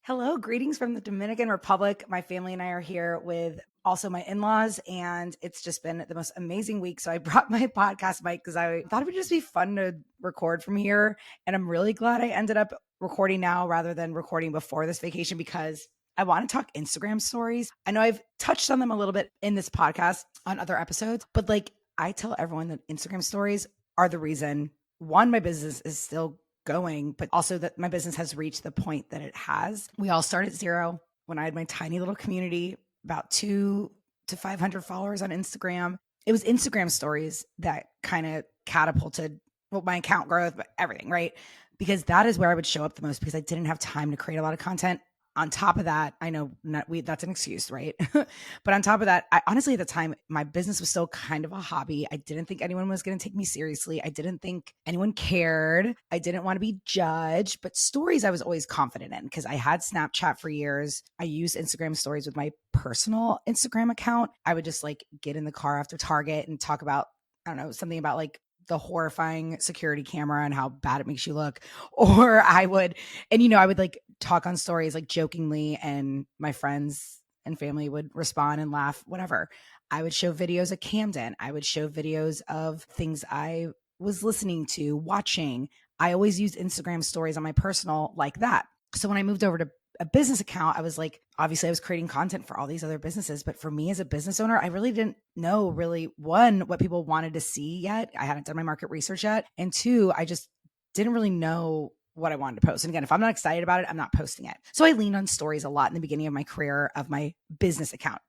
Hello, greetings from the Dominican Republic. My family and I are here with also my in-laws, and it's just been the most amazing week. So I brought my podcast mic because I thought it would just be fun to record from here. And I'm really glad I ended up recording now rather than recording before this vacation because I want to talk Instagram stories. I know I've touched on them a little bit in this podcast on other episodes, but like I tell everyone that Instagram stories are the reason one, my business is still going, but also that my business has reached the point that it has. We all start at zero. When I had my tiny little community, about 200 to 500 followers on Instagram, it was Instagram stories that kind of catapulted my account growth, but everything, right? Because that is where I would show up the most because I didn't have time to create a lot of content. On top of that, I know that's an excuse, right? But on top of that, honestly, at the time, my business was still kind of a hobby. I didn't think anyone was going to take me seriously. I didn't think anyone cared. I didn't want to be judged, but stories I was always confident in because I had Snapchat for years. I used Instagram stories with my personal Instagram account. I would just like get in the car after Target and talk about, I don't know, something about like the horrifying security camera and how bad it makes you look. Or I would, I would like talk on stories like jokingly, and my friends and family would respond and laugh, whatever. I would show videos of Camden. I would show videos of things I was listening to, watching. I always used Instagram stories on my personal like that. So when I moved over to a business account, I was like, obviously I was creating content for all these other businesses, but for me as a business owner, I really didn't know one, what people wanted to see yet. I hadn't done my market research yet. And two, I just didn't really know what I wanted to post. And again, if I'm not excited about it, I'm not posting it. So I leaned on stories a lot in the beginning of my career of my business account.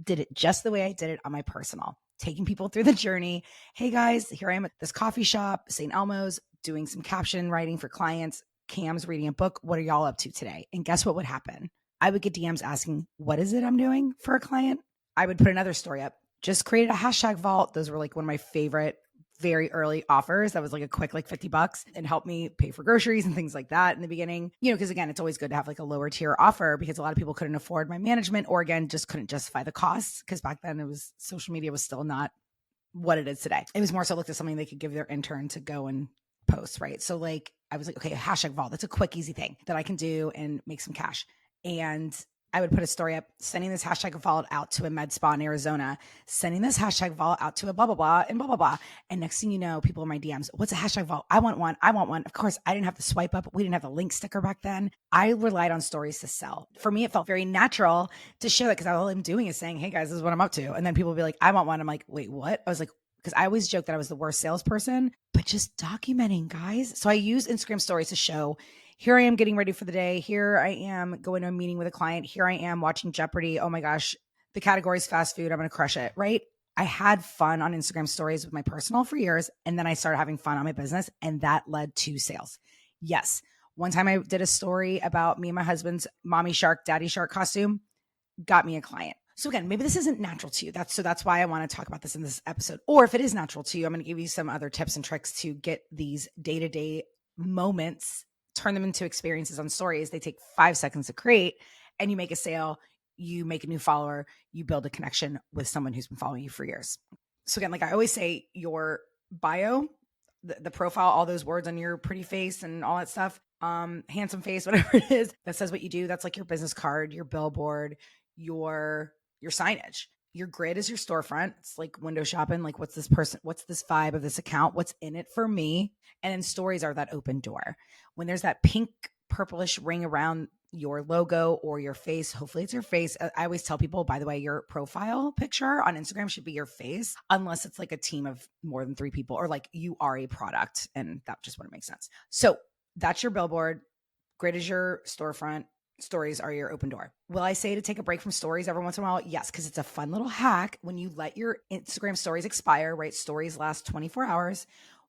Did it just the way I did it on my personal, taking people through the journey. Hey guys, here I am at this coffee shop, St. Elmo's, doing some caption writing for clients. Cam's reading a book. What are y'all up to today? And guess what would happen? I would get DMs asking, what is it I'm doing for a client? I would put another story up. Just created a hashtag vault. Those were like one of my favorite very early offers. That was like a quick, like $50 and helped me pay for groceries and things like that in the beginning, because again, it's always good to have like a lower tier offer because a lot of people couldn't afford my management or again, just couldn't justify the costs. Cause back then social media was still not what it is today. It was more so looked at something they could give their intern to go and post, right? So like, I was like, okay, hashtag vault. That's a quick, easy thing that I can do and make some cash. And I would put a story up, sending this hashtag vault out to a med spa in Arizona, sending this hashtag vault out to a blah, blah, blah, and blah, blah, blah. And next thing you know, people in my DMs, what's a hashtag vault? I want one. I want one. Of course, I didn't have to swipe up. We didn't have the link sticker back then. I relied on stories to sell. For me, it felt very natural to share that because all I'm doing is saying, hey guys, this is what I'm up to. And then people will be like, I want one. I'm like, wait, what? I was like, because I always joke that I was the worst salesperson, but just documenting, guys. So I use Instagram stories to show, here I am getting ready for the day. Here I am going to a meeting with a client. Here I am watching Jeopardy. Oh my gosh, the category is fast food. I'm going to crush it, right? I had fun on Instagram stories with my personal for years, and then I started having fun on my business, and that led to sales. Yes. One time I did a story about me and my husband's mommy shark, daddy shark costume, got me a client. So again, maybe this isn't natural to you. That's why I want to talk about this in this episode. Or if it is natural to you, I'm going to give you some other tips and tricks to get these day-to-day moments, turn them into experiences on stories. They take 5 seconds to create, and you make a sale, you make a new follower, you build a connection with someone who's been following you for years. So again, like I always say, your bio, the profile, all those words on your pretty face and all that stuff, handsome face, whatever it is that says what you do. That's like your business card, your billboard, your signage. Your grid is your storefront. It's like window shopping. Like, what's this vibe of this account? What's in it for me? And then stories are that open door. When there's that pink, purplish ring around your logo or your face, hopefully it's your face. I always tell people, by the way, your profile picture on Instagram should be your face, unless it's like a team of more than 3 people or like you are a product, and that just wouldn't make sense. So that's your billboard. Grid is your storefront. Stories are your open door. Will I say to take a break from stories every once in a while? Yes, because it's a fun little hack. When you let your Instagram stories expire, right? Stories last 24 hours.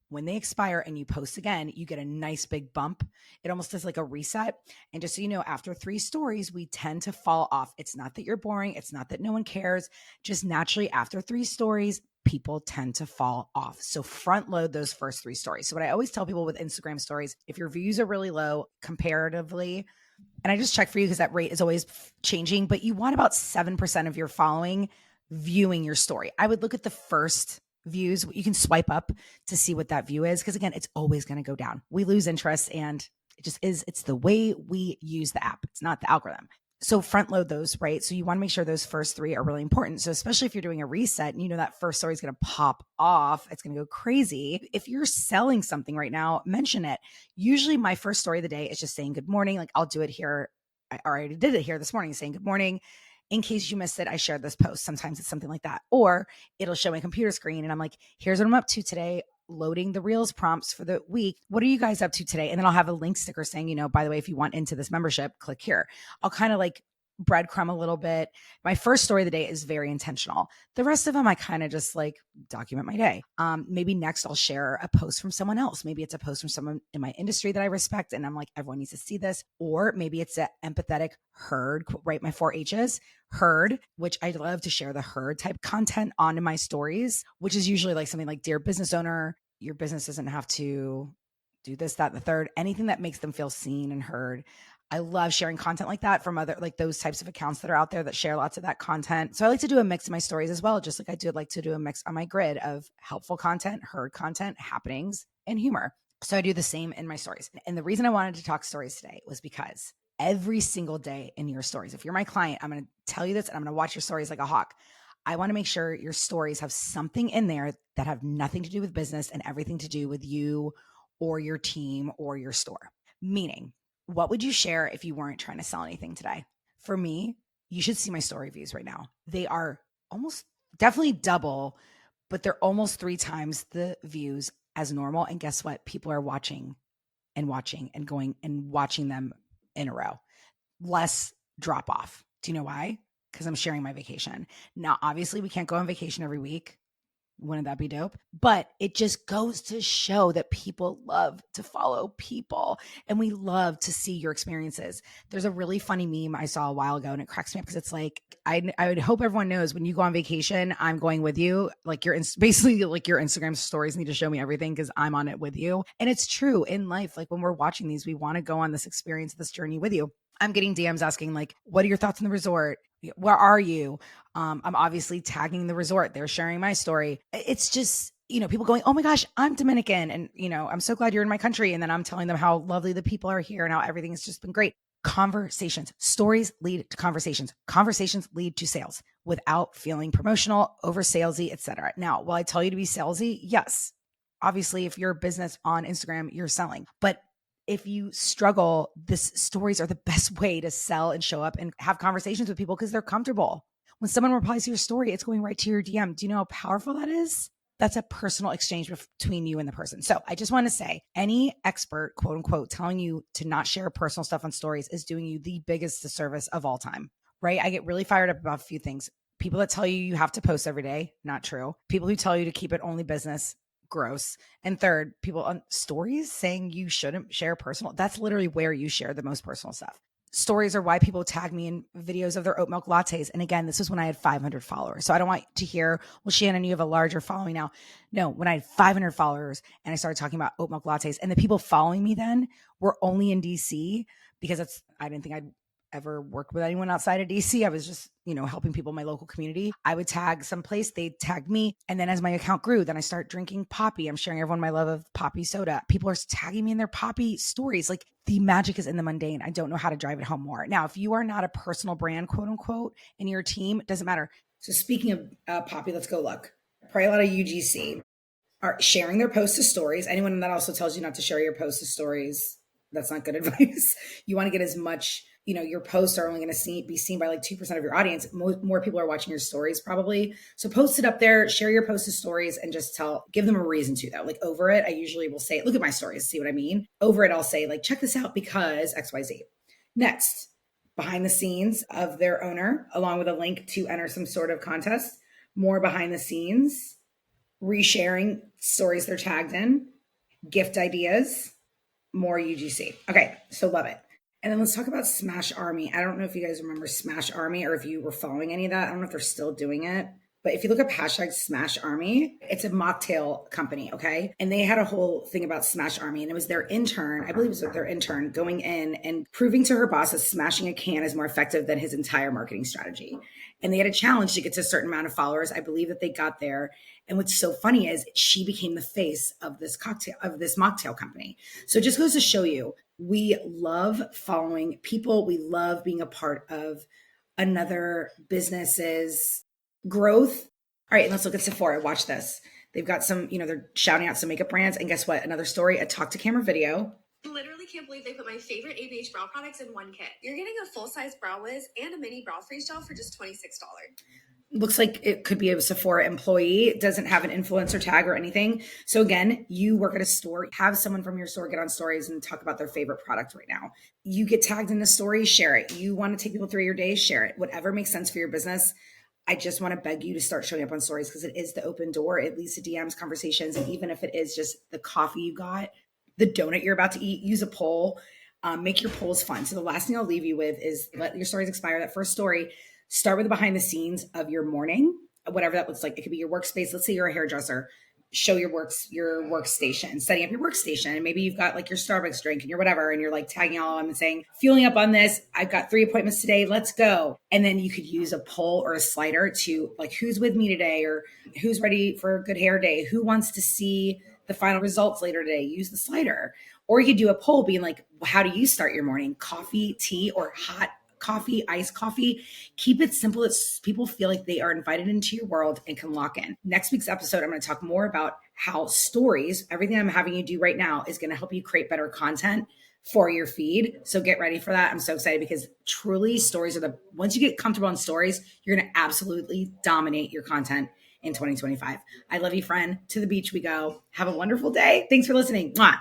When they expire and you post again, you get a nice big bump. It almost does like a reset. And just so you know, after 3 stories, we tend to fall off. It's not that you're boring. It's not that no one cares. Just naturally after 3 stories, people tend to fall off. So front load those first 3 stories. So what I always tell people with Instagram stories, if your views are really low comparatively, and I just check for you because that rate is always changing, but you want about 7% of your following viewing your story. I would look at the first views. You can swipe up to see what that view is because again, it's always going to go down. We lose interest and It just is. It's the way we use the app. It's not the algorithm. So front load those, right? So you want to make sure those first three are really important. So especially if you're doing a reset and you know that first story is going to pop off, it's going to go crazy. If you're selling something right now, mention it. Usually my first story of the day is just saying good morning. Like I'll do it here. I already did it here this morning, saying good morning. In case you missed it, I shared this post. Sometimes it's something like that. Or it'll show my computer screen and I'm like, here's what I'm up to today. Loading the Reels prompts for the week. What are you guys up to today? And then I'll have a link sticker saying, by the way, if you want into this membership, click here. I'll kind of like breadcrumb a little bit. My first story of the day is very intentional. The rest of them, I kind of just like document my day. Maybe next I'll share a post from someone else. Maybe it's a post from someone in my industry that I respect. And I'm like, everyone needs to see this. Or maybe it's an empathetic heard, right? My 4 H's. Heard, which I love to share the heard type content onto my stories, which is usually like something like, dear business owner, your business doesn't have to do this, that, and the third, anything that makes them feel seen and heard. I love sharing content like that from other, like those types of accounts that are out there that share lots of that content. So I like to do a mix of my stories as well. Just like I do like to do a mix on my grid of helpful content, heard content, happenings, and humor. So I do the same in my stories. And the reason I wanted to talk stories today was because every single day in your stories, if you're my client, I'm going to tell you this and I'm going to watch your stories like a hawk. I want to make sure your stories have something in there that have nothing to do with business and everything to do with you or your team or your store. Meaning, what would you share if you weren't trying to sell anything today? For me, you should see my story views right now. They are almost definitely double, but they're almost 3 times the views as normal. And guess what? People are watching and going and watching them in a row. Less drop off. Do you know why? Because I'm sharing my vacation. Now, obviously, we can't go on vacation every week. Wouldn't that be dope? But it just goes to show that people love to follow people and we love to see your experiences. There's a really funny meme I saw a while ago and it cracks me up because it's like, I would hope everyone knows when you go on vacation, I'm going with you. Like basically like your Instagram stories need to show me everything because I'm on it with you. And it's true in life. Like when we're watching these, we want to go on this experience, this journey with you. I'm getting DMs asking like, what are your thoughts on the resort? Where are you? I'm obviously tagging the resort. They're sharing my story. It's just, people going, oh my gosh, I'm Dominican. And, I'm so glad you're in my country. And then I'm telling them how lovely the people are here and how everything has just been great. Conversations, stories lead to conversations. Conversations lead to sales without feeling promotional, over salesy, etc. Now, will I tell you to be salesy? Yes. Obviously, if you're a business on Instagram, you're selling. But if you struggle, stories are the best way to sell and show up and have conversations with people because they're comfortable. When someone replies to your story, it's going right to your DM. Do you know how powerful that is? That's a personal exchange between you and the person. So I just want to say any expert, quote unquote, telling you to not share personal stuff on stories is doing you the biggest disservice of all time, right? I get really fired up about a few things. People that tell you have to post every day, not true. People who tell you to keep it only business, gross. And third, people on stories saying you shouldn't share personal. That's literally where you share the most personal stuff. Stories are why people tag me in videos of their oat milk lattes. And again, this was when I had 500 followers. So I don't want to hear, well, Shannon, you have a larger following now. No, when I had 500 followers and I started talking about oat milk lattes and the people following me then were only in DC because I didn't think I'd ever work with anyone outside of DC. I was just, helping people in my local community. I would tag someplace, they'd tag me. And then as my account grew, then I start drinking Poppy. I'm sharing everyone my love of Poppy soda. People are tagging me in their Poppy stories. Like the magic is in the mundane. I don't know how to drive it home more. Now, if you are not a personal brand, quote unquote, in your team, it doesn't matter. So speaking of Poppy, let's go look. Probably a lot of UGC are sharing their posts to stories. Anyone that also tells you not to share your posts to stories, that's not good advice. You want to get as much, your posts are only going to be seen by like 2% of your audience. More people are watching your stories probably. So post it up there, share your posts to stories and just give them a reason to though. Like over it, I usually will say, look at my stories, see what I mean? Over it, I'll say like, check this out because XYZ. Next, behind the scenes of their owner, along with a link to enter some sort of contest, more behind the scenes, resharing stories they're tagged in, gift ideas, more UGC. Okay, so love it. And then let's talk about Smash Army. I don't know if you guys remember Smash Army or if you were following any of that. I don't know if they're still doing it. But if you look up hashtag Smash Army, it's a mocktail company, okay? And they had a whole thing about Smash Army. And it was their intern, I believe it was their intern, going in and proving to her boss that smashing a can is more effective than his entire marketing strategy. And they had a challenge to get to a certain amount of followers. I believe that they got there. And what's so funny is she became the face of this mocktail company. So it just goes to show you, We love following people. We love being a part of another business's growth. All right, let's look at Sephora. Watch this. They've got some, they're shouting out some makeup brands. And guess what? Another story, a talk to camera video. Literally can't believe they put my favorite ABH brow products in one kit. You're getting a full-size brow wiz and a mini brow freeze gel for just $26. Looks like it could be a Sephora employee. It doesn't have an influencer tag or anything. So again, you work at a store, have someone from your store get on stories and talk about their favorite product right now. You get tagged in the story, share it. You want to take people through your day, share it. Whatever makes sense for your business. I just want to beg you to start showing up on stories because it is the open door. It leads to DMs, conversations. And even if it is just the coffee you got, the donut you're about to eat, use a poll, make your polls fun. So the last thing I'll leave you with is let your stories expire. That first story, start with the behind the scenes of your morning, whatever that looks like. It could be your workspace. Let's say you're a hairdresser. Show your workstation, setting up your workstation. And maybe you've got like your Starbucks drink and your whatever, and you're like tagging all of them and saying, fueling up on this. I've got 3 appointments today. Let's go. And then you could use a poll or a slider to like, who's with me today, or who's ready for a good hair day? Who wants to see the final results later today? Use the slider. Or you could do a poll being like, how do you start your morning? Coffee, tea, or hot coffee, iced coffee. Keep it simple that people feel like they are invited into your world and can lock in. Next week's episode, I'm going to talk more about how stories, everything I'm having you do right now, is going to help you create better content for your feed. So get ready for that. I'm so excited because truly stories are once you get comfortable in stories, you're going to absolutely dominate your content in 2025. I love you, friend. To the beach we go. Have a wonderful day. Thanks for listening. Mwah.